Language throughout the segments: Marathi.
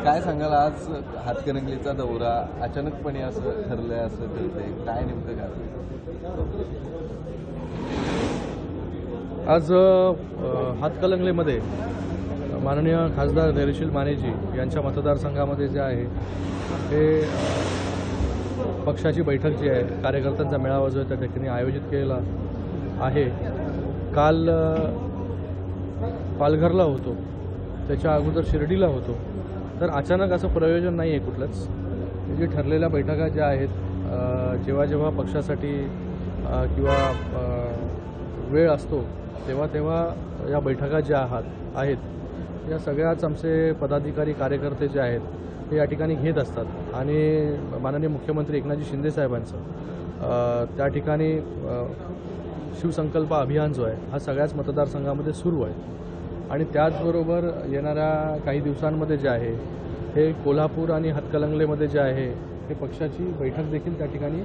काय सांगाल, आज हातकणंगलेचा दौरा अचानकपणे असं ठरलंय, असं कळतंय, काय नेमकं काय? आज हातकणंगलेमध्ये माननीय खासदार धैर्यशील मानेजी यांच्या मतदारसंघामध्ये जे आहे हे पक्षाची बैठक जी आहे, कार्यकर्त्यांचा मेळावा जो आहे त्या ठिकाणी आयोजित केलेला आहे. काल पालघरला होतो, त्याच्या अगोदर शिर्डीला होतो. तर अचानक असं प्रयोजन नाही आहे कुठलंच. जे ठरलेल्या बैठका ज्या आहेत, जेव्हा जेव्हा पक्षासाठी किंवा वेळ असतो तेव्हा या बैठका ज्या आहेत या सगळ्याच आमचे पदाधिकारी कार्यकर्ते जे आहेत हे या ठिकाणी घेत असतात. आणि माननीय मुख्यमंत्री एकनाथजी शिंदे साहेबांचं त्या ठिकाणी शिवसंकल्प अभियान जो आहे हा सगळ्याच मतदारसंघामध्ये सुरू आहे. आणि त्याचबरोबर येणाऱ्या काही दिवसांमध्ये जे आहे हे कोल्हापूर आणि हातकणंगलेमध्ये जे आहे हे पक्षाची बैठक देखील त्या ठिकाणी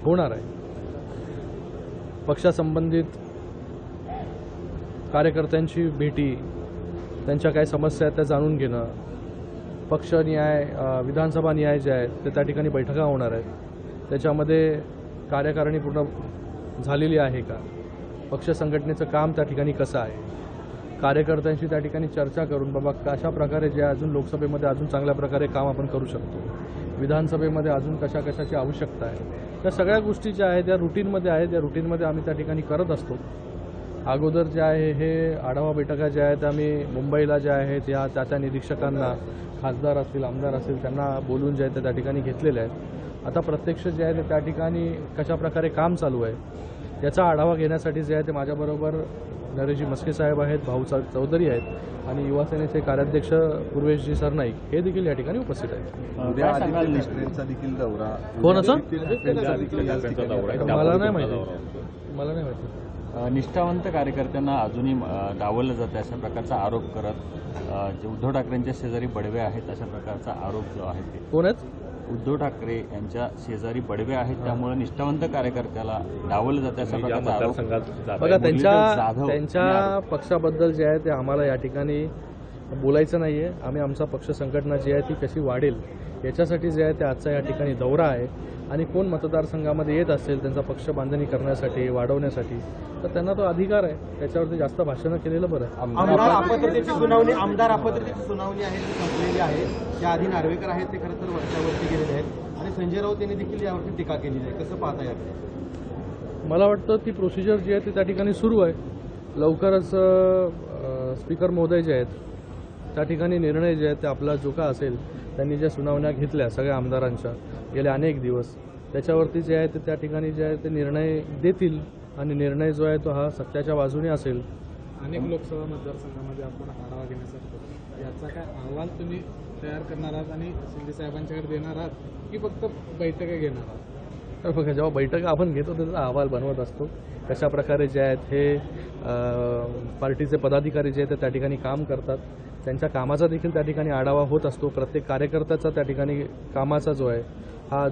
होणार आहे. पक्षासंबंधित कार्यकर्त्यांची भेटी, त्यांच्या काय समस्या आहेत त्या जाणून घेणं, पक्ष न्याय, विधानसभा न्याय जे आहेत ते त्या ठिकाणी बैठका होणार आहेत. त्याच्यामध्ये कार्यकारिणी पूर्ण झालेली आहे का, पक्ष संघटनेचं काम त्या ठिकाणी कसं आहे, कार्यकर्त्यांशी त्या ठिकाणी चर्चा करून बाबा कशा प्रकारे जे अजून लोकसभेमध्ये अजून चांगल्या प्रकारे काम आपण करू शकतो, विधानसभेमध्ये अजून कशाची आवश्यकता आहे, त्या सगळ्या गोष्टी ज्या आहेत त्या रुटीनमध्ये आहेत. त्या रुटीनमध्ये आम्ही त्या ठिकाणी करत असतो. अगोदर जे आहे हे आढावा बैठका ज्या आहेत आम्ही मुंबईला ज्या आहेत या त्या निरीक्षकांना, खासदार असतील, आमदार असतील, त्यांना बोलून जे आहे ते त्या ठिकाणी घेतलेले आहेत. आता प्रत्यक्ष जे आहे ते त्या ठिकाणी कशाप्रकारे काम चालू आहे याचा आढावा घेण्यासाठी जे आहे ते माझ्याबरोबर नरेशजी मस्के साहेब आहेत, भाऊ चौधरी आहेत आणि युवासेनेचे कार्याध्यक्ष पूर्वेशजी सरनाईक हे देखील या ठिकाणी उपस्थित आहेत. उद्या आदित्य ठाकरेंचा देखील दौरा. कोणाचा? मला नाही माहिती. निष्ठावंत कार्यकर्त्यांना अजूनही डावललं जातं अशा प्रकारचा आरोप करत जे उद्धव ठाकरेंच्या शेजारी बडवे आहेत अशा प्रकारचा आरोप जो आहे ते कोण आहेत? उद्धव ठाकरे यांच्या शेजारी बडवे आहेत, त्यामुळे निष्ठावंत कार्यकर्त्याला डावललं जातं अशा प्रकारचा आरोप. बघा, त्यांच्या पक्षाबद्दल जे आहे ते आम्हाला या ठिकाणी बोलायचं नाही आहे. आम्ही आमचा पक्ष संघटना जी आहे ती कशी वाढेल याच्यासाठी जे आहे ते आजचा या ठिकाणी दौरा आहे. आणि कोण मतदारसंघामध्ये येत असेल त्यांचा पक्ष बांधणी करण्यासाठी, वाढवण्यासाठी, तर त्यांना तो अधिकार आहे. त्याच्यावरती जास्त भाषणं केलेलं बरं. आमदार अपात्रतेची सुनावणी आहे ती संपलेली आहे. त्या आधी नार्वेकर आहेत ते खरं तर वरच्यावरती गेलेले आहेत आणि संजय राऊत यांनी देखील यावरती टीका केलेली आहे. कसं पाहता याकडे? मला वाटतं ती प्रोसिजर जी आहे ती त्या ठिकाणी सुरू आहे. लवकरच स्पीकर महोदय जे आहेत त्या ठिकाणी निर्णय जे आहेत ते आपला जो का असेल त्यांनी ज्या सुनावण्या घेतल्या सगळ्या आमदारांच्या गेल्या अनेक दिवस त्याच्यावरती जे आहे ते त्या ठिकाणी जे आहे ते निर्णय देतील. आणि निर्णय जो आहे तो हा सत्याच्या बाजूने असेल. अनेक लोकसभा मतदारसंघामध्ये आपण आढावा घेण्यासाठी याचा काय अहवाल तुम्ही तयार करणार आहात आणि शिंदे साहेबांच्याकडे देणार आहात की फक्त बैठका घेणार आहात? तर बघा, जेव्हा बैठका आपण घेतो त्याचा अहवाल बनवत असतो. कशा प्रकारे जे आहेत हे पार्टीचे पदाधिकारी जे आहेत ते त्या ठिकाणी काम करतात, त्यांच्या कामाचा देखील त्या ठिकाणी आढावा होत असतो. प्रत्येक कार्यकर्त्याचा त्या ठिकाणी कामाचा जो आहे हा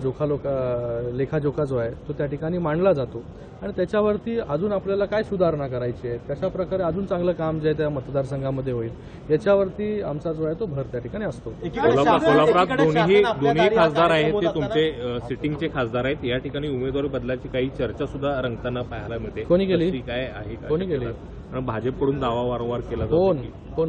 लेखाजोखा जो आहे तो त्या ठिकाणी मांडला जातो. आणि त्याच्यावरती अजून आपल्याला काय सुधारणा करायची आहे, कशा प्रकारे अजून चांगलं काम जे आहे त्या मतदारसंघामध्ये होईल याच्यावरती आमचा जो आहे तो भर त्या ठिकाणी असतो. कोल्हापुरात दोन्ही खासदार आहेत ते तुमचे सिटिंगचे खासदार आहेत. या ठिकाणी उमेदवारी बदलाची काही चर्चा सुद्धा रंगताना पाहायला मिळते. कोणी केली? काय आहे? कोणी केली? भाजपकडून दावा वारंवार केला कोण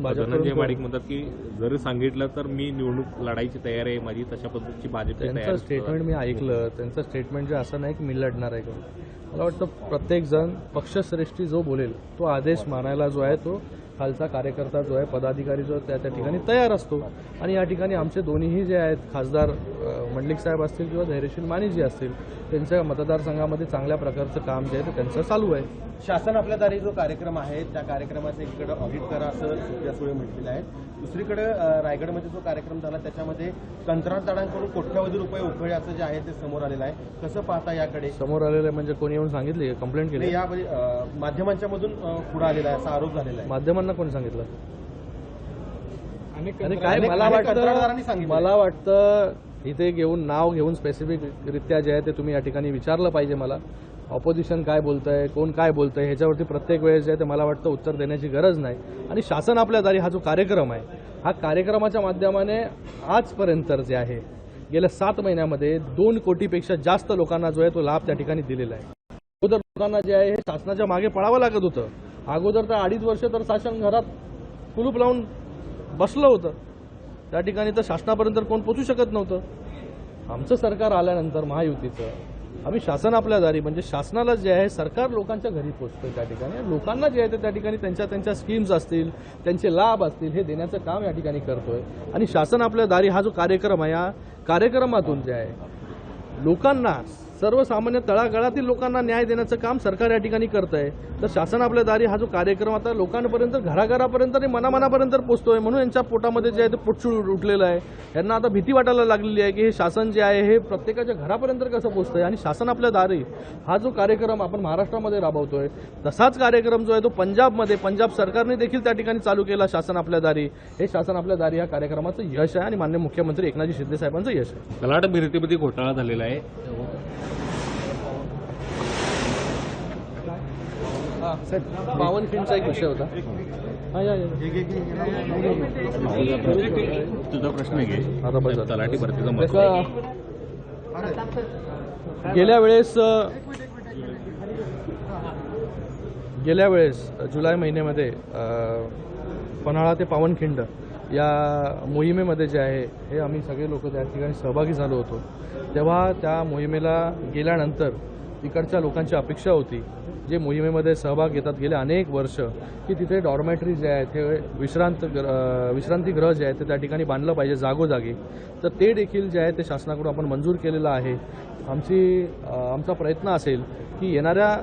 धनंजय माडिक म्हणतात की जर सांगितलं तर मी निवडणूक लढायची तयारी आहे माझी, तशा पद्धतीची भाजपची त्यांचं स्टेटमेंट मी ऐकलं. त्यांचं स्टेटमेंट जे असं नाही की मी लढणार आहे. मला वाटतं प्रत्येकजण पक्षश्रेष्ठी जो बोलेल तो आदेश मानायला जो आहे तो खालचा कार्यकर्ता जो आहे, पदाधिकारी जो आहे त्या ठिकाणी तयार असतो. आणि या ठिकाणी आमचे दोन्हीही जे आहेत खासदार मंडलिक साहेब असतील किंवा धैर्यशील मानेजी असतील त्यांच्या मतदारसंघामध्ये चांगल्या प्रकारचं काम जे आहे ते त्यांचं चालू आहे. शासन आपल्या दारी जो कार्यक्रम आहे त्या कार्यक्रमाचं एकीकडे ऑडिट करा असं सुप्रिया सुळे म्हटलेलं आहे. दुसरीकडे रायगडमध्ये जो कार्यक्रम झाला त्याच्यामध्ये कंत्राटदारांकडून कोट्यावधी रुपये उकळले असं जे आहे ते समोर आलेलं आहे. कसं पाहता याकडे? समोर आलेलं म्हणजे कोणी येऊन सांगितले, कंप्लेंट केली? या माध्यमांच्या मधून पुढे आलेला आहे असा आरोप झालेला आहे. माध्यमांना कोणी सांगितलं? आणि काय मला वाटतं इथे नाव घेऊन स्पेसिफिक रित्या जे आहे ते तुम्ही या ठिकाणी विचारलं पाहिजे मला. ऑपोजिशन काय बोलतंय, कोण काय बोलतंय, ह्याच्यावरती प्रत्येक वेळेस जे आहे ते मला वाटतं उत्तर देण्याची गरज नाही. आणि शासन आपल्या दारी हा जो कार्यक्रम आहे, हा कार्यक्रमाच्या माध्यमाने आजपर्यंत जे आहे गेल्या 7 महिन्यामध्ये 2 कोटीपेक्षा जास्त लोकांना जो आहे तो लाभ त्या ठिकाणी दिलेला आहे. अगोदर लोकांना जे आहे हे शासनाच्या मागे पळावं लागत होतं. अगोदर तर 2.5 वर्ष तर शासन घरात कुलूप लावून बसलं होतं. त्या ठिकाणी तर शासनापर्यंत कोण पोचू शकत नव्हतं. आमचं सरकार आल्यानंतर महायुतीचं आम्ही शासन आपल्या दारी म्हणजे शासनाला जे आहे सरकार लोकांच्या घरी पोचतोय. त्या ठिकाणी लोकांना जे आहे ते त्या ठिकाणी त्यांच्या स्कीम्स असतील, त्यांचे लाभ असतील, हे देण्याचं काम या ठिकाणी करतोय. आणि शासन आपल्या दारी हा जो कार्यक्रम आहे, या कार्यक्रमातून जे आहे लोकांना, सर्वसामान्य तळागाळातील लोकांना न्याय देण्याचं काम सरकार या ठिकाणी करत आहे. तर शासन आपल्या दारी हा जो कार्यक्रम आता लोकांपर्यंत, घराघरापर्यंत आणि मनामनापर्यंत पोहोचतोय. म्हणून यांच्या पोटामध्ये जे आहे ते पोटशूळ उठलेलं आहे. यांना आता भीती वाटायला लागलेली आहे की हे शासन जे आहे हे प्रत्येकाच्या घरापर्यंत कसं पोहोचतंय. आणि शासन आपल्या दारी हा जो कार्यक्रम आपण महाराष्ट्रामध्ये राबवतोय, तसाच कार्यक्रम जो आहे तो पंजाबमध्ये, पंजाब सरकारने देखील त्या ठिकाणी चालू केला. शासन आपल्या दारी, हे शासन आपल्या दारी या कार्यक्रमाचं यश आहे आणि माननीय मुख्यमंत्री एकनाथजी शिंदे साहेबांचं यश आहे. कलाड मिरतीमध्ये घोटाळा झालेला आहे. पावनखिंडचा एक विषय होता. तुझा प्रश्न घे. आता बघा, तलाठी भरतीचा मत गेल्या वेळेस जुलै महिन्यामध्ये पन्हाळा ते पावनखिंड या मोहिमेमध्ये जे आहे हे आम्ही सगळे लोक त्या ठिकाणी सहभागी झालो होतो. तेव्हा त्या मोहिमेला गेल्यानंतर तिकडच्या लोकांची अपेक्षा होती, जे मोहिमेमध्ये सहभाग घेतात गेले अनेक वर्ष, की तिथे डॉर्मॅटरी जे आहेत हे विश्रांतीगृह जे आहे ते त्या ठिकाणी बांधलं पाहिजे जागोजागी. तर ते देखील जे आहे ते शासनाकडून आपण मंजूर केलेलं आहे. आमचा प्रयत्न असेल की येणाऱ्या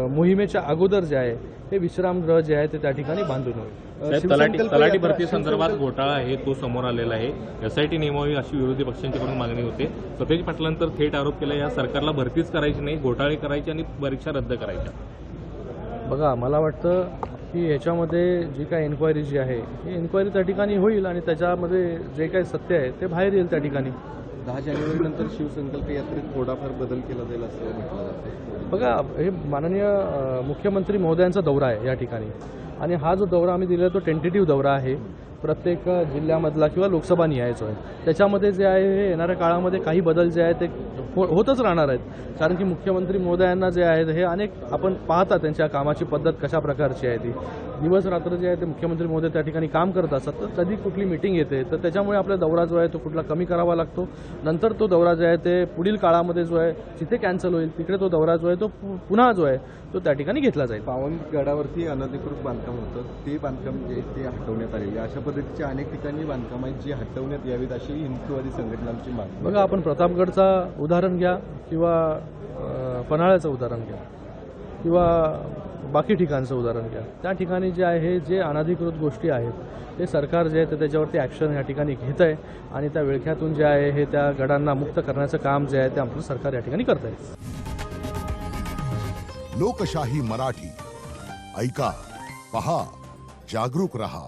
मोहिमेच्या अगोदर जे आहे हे विश्रामगृह जे आहे ते त्या ठिकाणी बांधून होईल. तलाठी भरती संदर्भात घोटाळा आहे तो समोर आलेला आहे. SIT नेमावी अशी विरोधी पक्षांच्याकडून मागणी होते. सतेज पाटलांतर थेट आरोप केला, या सरकारला भरतीच करायची नाही, घोटाळे करायचे आणि परीक्षा रद्द करायच्या. बघा, मला वाटतं की याच्यामध्ये जी काय एन्क्वायरी जी आहे ही एन्क्वायरी त्या ठिकाणी होईल आणि त्याच्यामध्ये जे काही सत्य आहे ते बाहेर येईल. त्या ठिकाणी 10 जानेवारीनंतर शिवसंकल्प यात्रेत थोडाफार बदल केला जाईल असं म्हटलं जातं. बघा, हे माननीय मुख्यमंत्री महोदयांचा दौरा आहे या ठिकाणी. आणि हा जो दौरा आम्ही दिला तो टेंटेटिव्ह दौरा आहे. प्रत्येक जिल्ह्यामधला किंवा लोकसभा निहायचा आहे. त्याच्यामध्ये जे आहे हे येणाऱ्या काळामध्ये काही बदल जे आहे ते होतच राहणार आहेत. कारण की मुख्यमंत्री महोदयांना जे आहे हे अनेक आपण पाहता त्यांच्या कामाची पद्धत कशा प्रकारची आहे. ती दिवस रात्र जे आहे ते मुख्यमंत्री महोदय त्या ठिकाणी काम करत असतात. तर कधी कुठली मीटिंग येते तर त्याच्यामुळे आपला दौरा जो आहे तो कुठला कमी करावा लागतो. नंतर तो दौरा जो आहे ते पुढील काळामध्ये जो आहे जिथे कॅन्सल होईल तिकडे तो दौरा जो आहे तो पुन्हा जो आहे तो त्या ठिकाणी घेतला जाईल. पावनगडावरती अनधिकृत बांधकाम होतं, ते बांधकाम जे ते हटवण्यात आलेले. अशा पद्धतीचे अनेक ठिकाणी बांधकाम आहेत जे हटवण्यात यावीत अशी हिंदुत्ववादी संघटनांची मागणी. बघा, आपण प्रतापगडचा उदाहरण घ्या किंवा पन्हाळ्याचं उदाहरण घ्या किंवा बाकी ठिकाणचं उदाहरण घ्या. त्या ठिकाणी जे आहे जे अनधिकृत गोष्टी आहेत ते सरकार जे आहे ते त्याच्यावरती ॲक्शन या ठिकाणी घेत आहे आणि त्या विळख्यातून जे आहे हे त्या गडांना मुक्त करण्याचं काम जे आहे ते आपलं सरकार या ठिकाणी करत आहे. लोकशाही मराठी ऐका, पहा, जागरूक रहा.